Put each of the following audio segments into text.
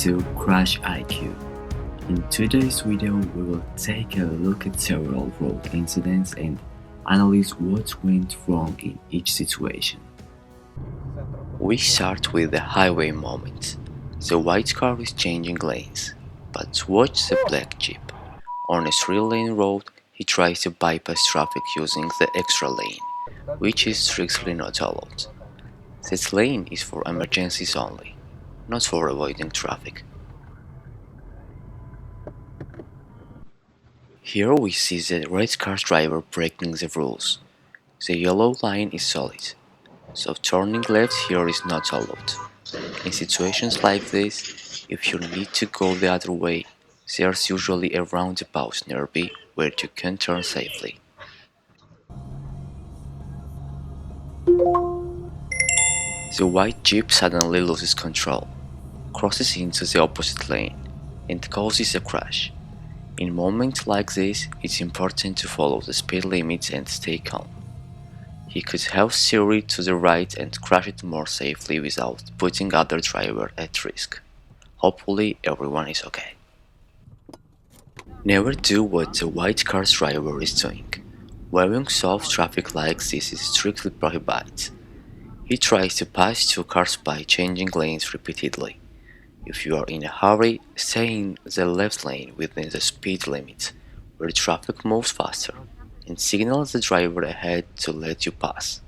to Crash IQ. In today's video, we will take a look at several road incidents and analyze what went wrong in each situation. We start with the highway moment. The white car is changing lanes, but watch the black Jeep. On a 3-lane road, he tries to bypass traffic using the extra lane, which is strictly not allowed. This lane is for emergencies only, not for avoiding traffic. Here we see the red car driver breaking the rules. The yellow line is solid, so turning left here is not allowed. In situations like this, if you need to go the other way, there's usually a roundabout nearby where you can turn safely. The white Jeep suddenly loses control, crosses into the opposite lane, and causes a crash. In moments like this, it's important to follow the speed limits and stay calm. He could have steered to the right and crashed more safely without putting other drivers at risk. Hopefully everyone is okay. Never do what the white car's driver is doing. Wearing soft traffic lights this is strictly prohibited. He tries to pass two cars by changing lanes repeatedly. If you are in a hurry, stay in the left lane within the speed limit, where traffic moves faster, and signal the driver ahead to let you pass.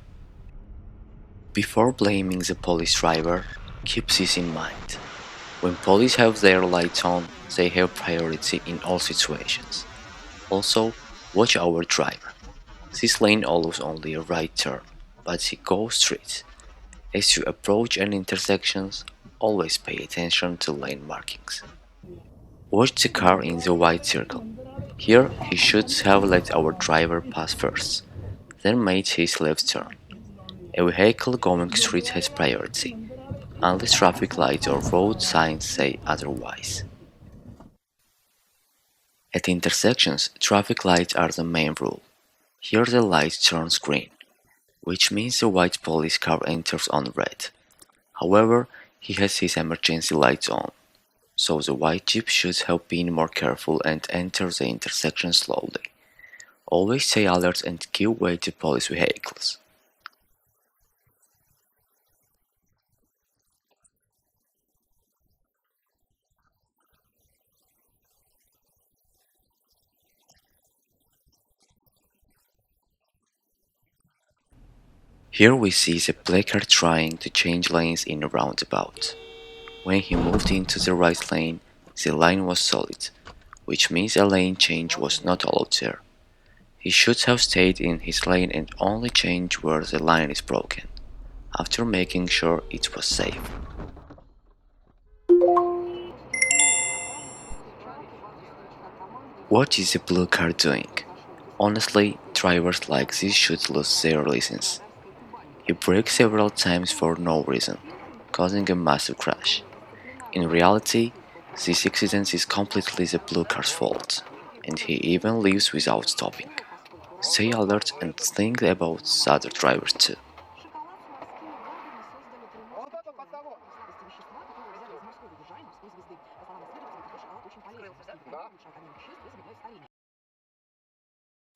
Before blaming the police driver, keep this in mind. When police have their lights on, they have priority in all situations. Also, watch our driver. This lane allows only a right turn, but he goes straight. As you approach any intersections, always pay attention to lane markings. Watch the car in the white circle. Here, he should have let our driver pass first, then made his left turn. A vehicle going straight has priority, unless traffic lights or road signs say otherwise. At intersections, traffic lights are the main rule. Here the light turns green, which means the white police car enters on red. However, he has his emergency lights on, so the white Jeep should have been more careful and enter the intersection slowly. Always stay alert and give way to police vehicles. Here we see the black car trying to change lanes in a roundabout. When he moved into the right lane, the line was solid, which means a lane change was not allowed there. He should have stayed in his lane and only change where the line is broken, after making sure it was safe. What is the blue car doing? Honestly, drivers like this should lose their license. He braked several times for no reason, causing a massive crash. In reality, this accident is completely the blue car's fault, and he even leaves without stopping. Stay alert and think about the other drivers too.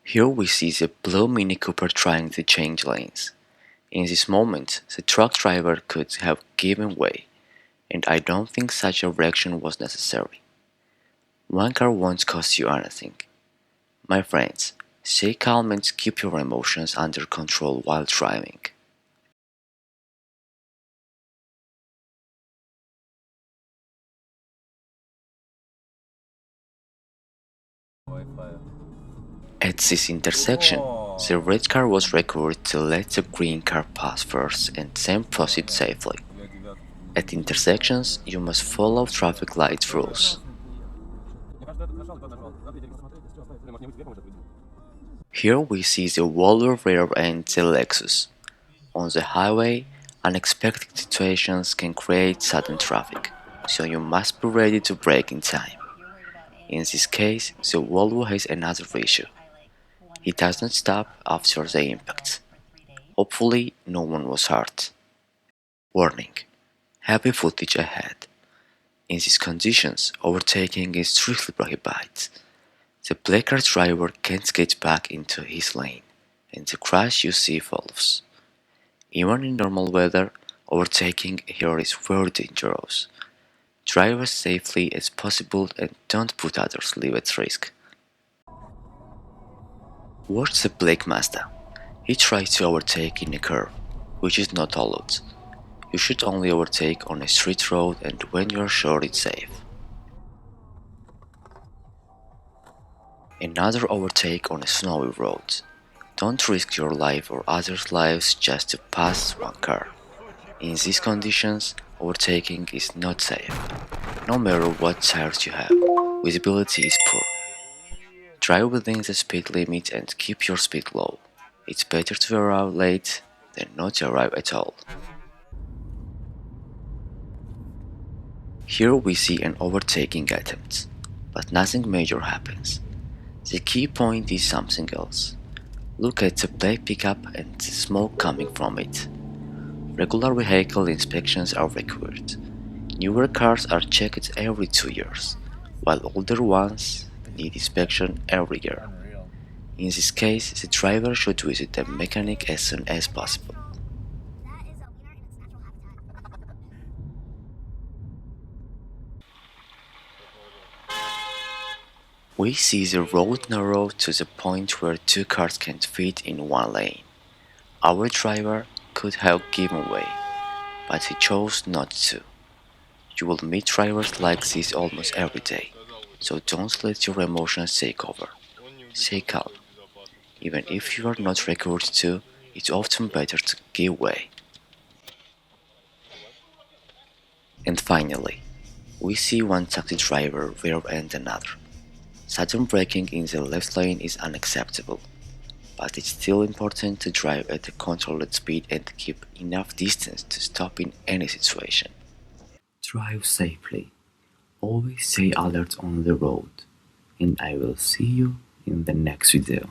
Here we see the blue Mini Cooper trying to change lanes. In this moment, the truck driver could have given way, and I don't think such a reaction was necessary. One car won't cost you anything. My friends, stay calm and keep your emotions under control while driving. At this intersection, the red car was required to let the green car pass first and then proceed safely. At intersections, you must follow traffic light rules. Here we see the Volvo rear and the Lexus. On the highway, unexpected situations can create sudden traffic, so you must be ready to brake in time. In this case, the Volvo has another issue. It does not stop after the impact. Hopefully, no one was hurt. Warning: heavy footage ahead. In these conditions, overtaking is strictly prohibited. The black car driver can't get back into his lane, and the crash you see follows. Even in normal weather, overtaking here is very dangerous. Drive as safely as possible and don't put others' lives at risk. Watch the black Mazda. He tries to overtake in a curve, which is not allowed. You should only overtake on a street road and when you are sure it's safe. Another overtake on a snowy road. Don't risk your life or others' lives just to pass one car. In these conditions, overtaking is not safe. No matter what tires you have, visibility is poor. Drive within the speed limit and keep your speed low. It's better to arrive late than not to arrive at all. Here we see an overtaking attempt, but nothing major happens. The key point is something else. Look at the black pickup and the smoke coming from it. Regular vehicle inspections are required. Newer cars are checked every 2 years, while older ones need inspection every year. In this case, the driver should visit a mechanic as soon as possible. We see the road narrowed to the point where two cars can't fit in one lane. Our driver could have given way, but he chose not to. You will meet drivers like this almost every day, so don't let your emotions take over. Stay calm. Even if you are not required to, it's often better to give way. And finally, we see one taxi driver rear-end another. Sudden braking in the left lane is unacceptable, but it's still important to drive at a controlled speed and keep enough distance to stop in any situation. Drive safely. Always stay alert on the road, and I will see you in the next video.